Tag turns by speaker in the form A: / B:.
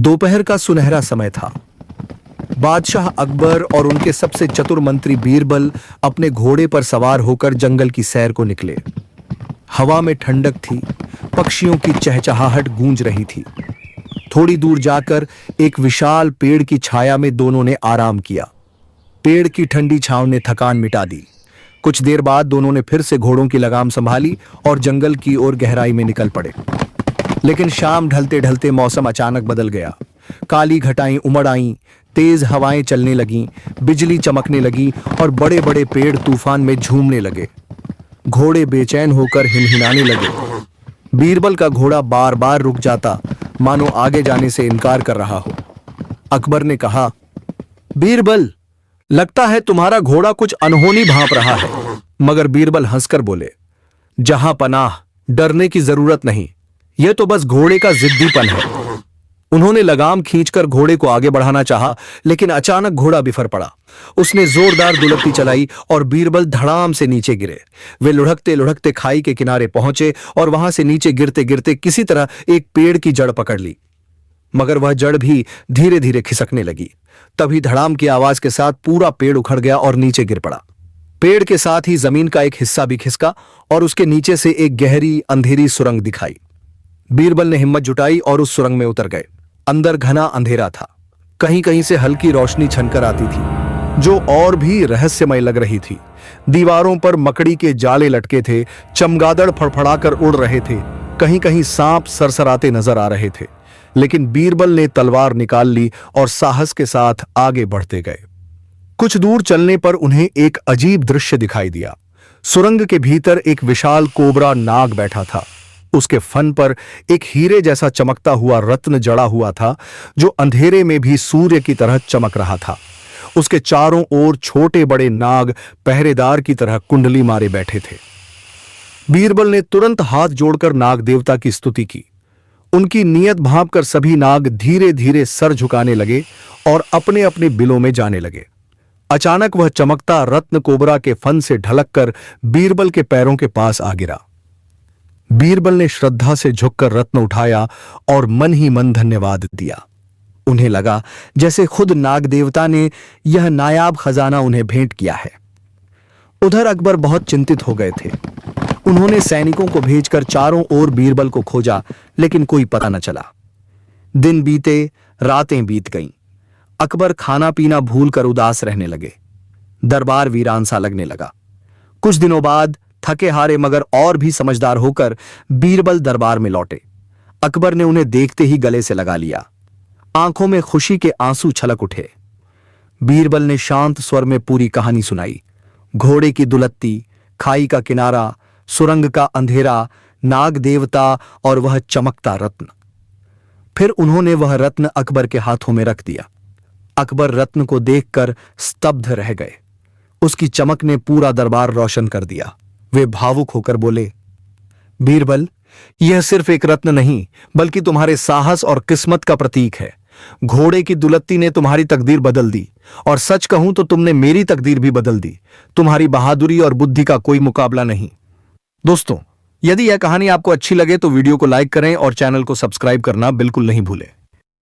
A: दोपहर का सुनहरा समय था। बादशाह अकबर और उनके सबसे चतुर मंत्री बीरबल अपने घोड़े पर सवार होकर जंगल की सैर को निकले। हवा में ठंडक थी, पक्षियों की चहचहाहट गूंज रही थी। थोड़ी दूर जाकर एक विशाल पेड़ की छाया में दोनों ने आराम किया। पेड़ की ठंडी छांव ने थकान मिटा दी। कुछ देर बाद दोनों ने फिर से घोड़ों की लगाम संभाली और जंगल की ओर गहराई में निकल पड़े। लेकिन शाम ढलते ढलते मौसम अचानक बदल गया। काली घटाएं उमड़ आईं, तेज हवाएं चलने लगीं, बिजली चमकने लगी और बड़े बड़े पेड़ तूफान में झूमने लगे। घोड़े बेचैन होकर हिनहिनाने लगे। बीरबल का घोड़ा बार बार रुक जाता, मानो आगे जाने से इनकार कर रहा हो। अकबर ने कहा, बीरबल, लगता है तुम्हारा घोड़ा कुछ अनहोनी भांप रहा है। मगर बीरबल हंसकर बोले, जहां पनाह, डरने की जरूरत नहीं, यह तो बस घोड़े का जिद्दीपन है। उन्होंने लगाम खींचकर घोड़े को आगे बढ़ाना चाहा, लेकिन अचानक घोड़ा बिफर पड़ा। उसने जोरदार दुलत्ती चलाई और बीरबल धड़ाम से नीचे गिरे। वे लुढ़कते लुढ़कते खाई के किनारे पहुंचे और वहां से नीचे गिरते गिरते किसी तरह एक पेड़ की जड़ पकड़ ली। मगर वह जड़ भी धीरे धीरे खिसकने लगी। तभी धड़ाम की आवाज के साथ पूरा पेड़ उखड़ गया और नीचे गिर पड़ा। पेड़ के साथ ही जमीन का एक हिस्सा भी खिसका और उसके नीचे से एक गहरी अंधेरी सुरंग दिखाई। बीरबल ने हिम्मत जुटाई और उस सुरंग में उतर गए। अंदर घना अंधेरा था। कहीं कहीं से हल्की रोशनी छनकर आती थी, जो और भी रहस्यमय लग रही थी। दीवारों पर मकड़ी के जाले लटके थे, चमगादड़ फड़फड़ाकर उड़ रहे थे, कहीं कहीं सांप सरसराते नजर आ रहे थे। लेकिन बीरबल ने तलवार निकाल ली और साहस के साथ आगे बढ़ते गए। कुछ दूर चलने पर उन्हें एक अजीब दृश्य दिखाई दिया। सुरंग के भीतर एक विशाल कोबरा नाग बैठा था। उसके फन पर एक हीरे जैसा चमकता हुआ रत्न जड़ा हुआ था, जो अंधेरे में भी सूर्य की तरह चमक रहा था। उसके चारों ओर छोटे बड़े नाग पहरेदार की तरह कुंडली मारे बैठे थे। बीरबल ने तुरंत हाथ जोड़कर नाग देवता की स्तुति की। उनकी नीयत भांपकर सभी नाग धीरे धीरे सर झुकाने लगे और अपने अपने बिलों में जाने लगे। अचानक वह चमकता रत्न कोबरा के फन से ढलककर बीरबल के पैरों के पास आ गिरा। बीरबल ने श्रद्धा से झुककर रत्न उठाया और मन ही मन धन्यवाद दिया। उन्हें लगा जैसे खुद नाग देवता ने यह नायाब खजाना उन्हें भेंट किया है। उधर अकबर बहुत चिंतित हो गए थे। उन्होंने सैनिकों को भेजकर चारों ओर बीरबल को खोजा, लेकिन कोई पता न चला। दिन बीते, रातें बीत गईं। अकबर खाना पीना भूलकर उदास रहने लगे। दरबार वीरान सा लगने लगा। कुछ दिनों बाद थके हारे मगर और भी समझदार होकर बीरबल दरबार में लौटे। अकबर ने उन्हें देखते ही गले से लगा लिया। आंखों में खुशी के आंसू छलक उठे। बीरबल ने शांत स्वर में पूरी कहानी सुनाई। घोड़े की दुलत्ती, खाई का किनारा, सुरंग का अंधेरा, नाग देवता और वह चमकता रत्न। फिर उन्होंने वह रत्न अकबर के हाथों में रख दिया। अकबर रत्न को देखकर स्तब्ध रह गए। उसकी चमक ने पूरा दरबार रोशन कर दिया। वे भावुक होकर बोले, बीरबल, यह सिर्फ एक रत्न नहीं, बल्कि तुम्हारे साहस और किस्मत का प्रतीक है। घोड़े की दुलत्ती ने तुम्हारी तकदीर बदल दी, और सच कहूं तो तुमने मेरी तकदीर भी बदल दी। तुम्हारी बहादुरी और बुद्धि का कोई मुकाबला नहीं। दोस्तों, यदि यह कहानी आपको अच्छी लगे तो वीडियो को लाइक करें और चैनल को सब्सक्राइब करना बिल्कुल नहीं भूलें।